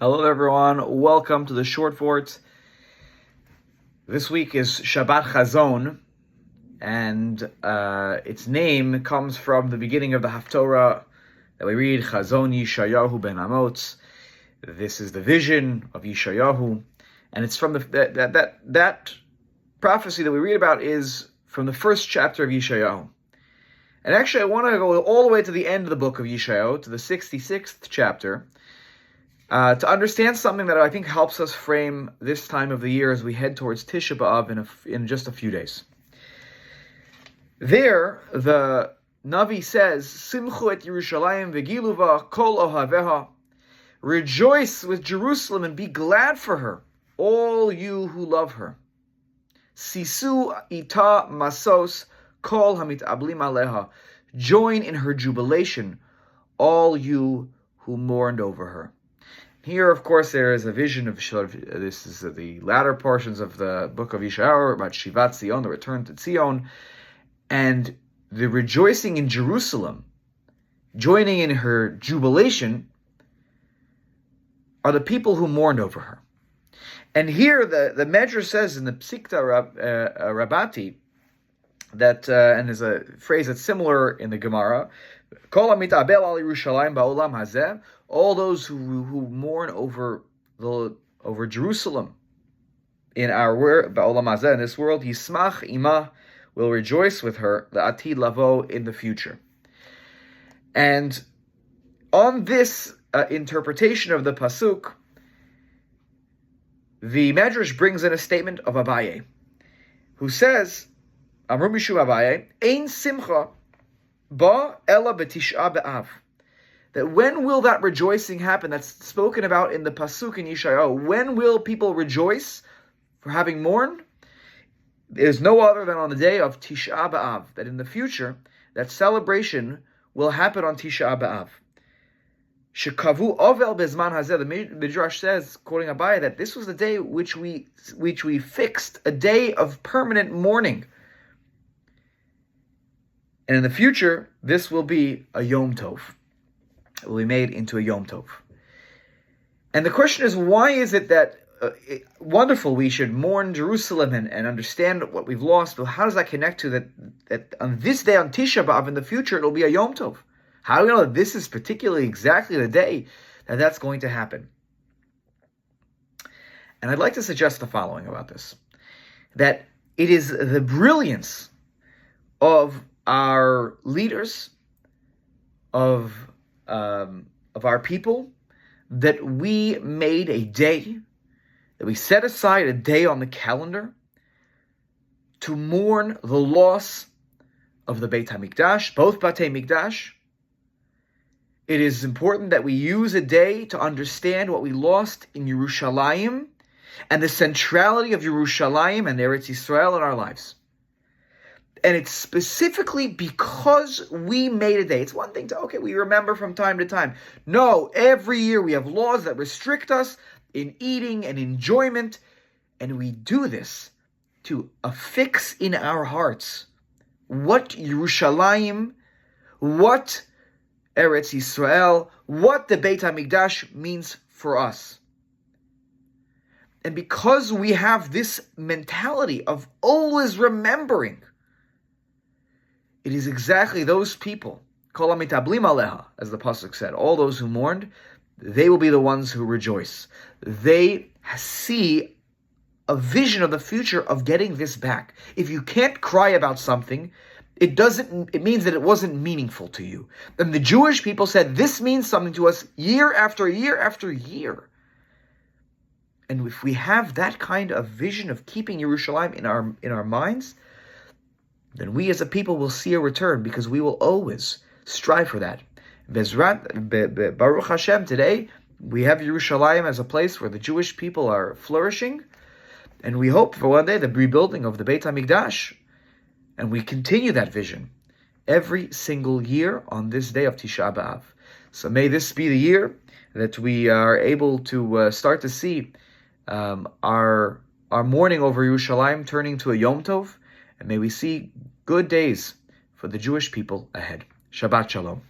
Hello everyone, welcome to the Short Vort. This week is Shabbat Chazon, and its name comes from the beginning of the Haftorah that we read, Chazon Yishayahu ben Amos. This is the vision of Yishayahu, and it's from that prophecy that we read about is from the first chapter of Yishayahu. And actually I want to go all the way to the end of the book of Yishayahu, to the 66th chapter, to understand something that I think helps us frame this time of the year as we head towards Tisha B'Av in just a few days. There, the Navi says, Simchu et Yerushalayim v'giluva kol ohaveha. Rejoice with Jerusalem and be glad for her, all you who love her. Sisu ita masos kol hamit'ablim aleha. Join in her jubilation, all you who mourned over her. Here, of course, there is a vision of this is the latter portions of the book of Yishayahu about Shivat Zion, the return to Zion, and the rejoicing in Jerusalem, joining in her jubilation, are the people who mourned over her. And here, the Medrash says in the Psikta Rabbati that, and there's a phrase that's similar in the Gemara, Kol hamitabel al Yerushalayim ba'olam hazeh, all those who mourn over Jerusalem in our world, ba'olam hazeh, in this world, Yismach ima, will rejoice with her, the atid lavo, in the future. And on this interpretation of the pasuk, the Medrash brings in a statement of Abaye, who says, Amru Mishu Abaye, Ein simcha ba ela b'tisha b'av. That when will that rejoicing happen that's spoken about in the pasuk in Yishayahu? When will people rejoice for having mourned? There's no other than on the day of Tisha B'Av, that in the future, that celebration will happen on Tisha B'Av. Shekavu ovel bezman hazeh, the Midrash says, quoting Abaye, that this was the day which we fixed, a day of permanent mourning. And in the future, this will be a Yom Tov. It will be made into a Yom Tov. And the question is, why is it that wonderful we should mourn Jerusalem and understand what we've lost, but how does that connect to that on this day, on Tisha B'Av, in the future, it will be a Yom Tov? How do we know that this is particularly exactly the day that that's going to happen? And I'd like to suggest the following about this, that it is the brilliance of our leaders, of our people, that we made a day, that we set aside a day on the calendar to mourn the loss of the Beit HaMikdash, both Batei Mikdash. It is important that we use a day to understand what we lost in Yerushalayim and the centrality of Yerushalayim and Eretz Yisrael in our lives. And it's specifically because we made a day. It's one thing we remember from time to time. No, every year we have laws that restrict us in eating and enjoyment. And we do this to affix in our hearts what Yerushalayim, what Eretz Yisrael, what the Beit HaMikdash means for us. And because we have this mentality of always remembering, it is exactly those people, kol hamitablim aleha, as the pasuk said, all those who mourned, they will be the ones who rejoice. They see a vision of the future of getting this back. If you can't cry about something, it means that it wasn't meaningful to you. And the Jewish people said, this means something to us year after year after year. And if we have that kind of vision of keeping Yerushalayim in our minds, then we as a people will see a return, because we will always strive for that. Baruch Hashem, today we have Yerushalayim as a place where the Jewish people are flourishing, and we hope for one day the rebuilding of the Beit HaMikdash, and we continue that vision every single year on this day of Tisha B'Av. So may this be the year that we are able to start to see our mourning over Yerushalayim turning to a Yom Tov, and may we see good days for the Jewish people ahead. Shabbat Shalom.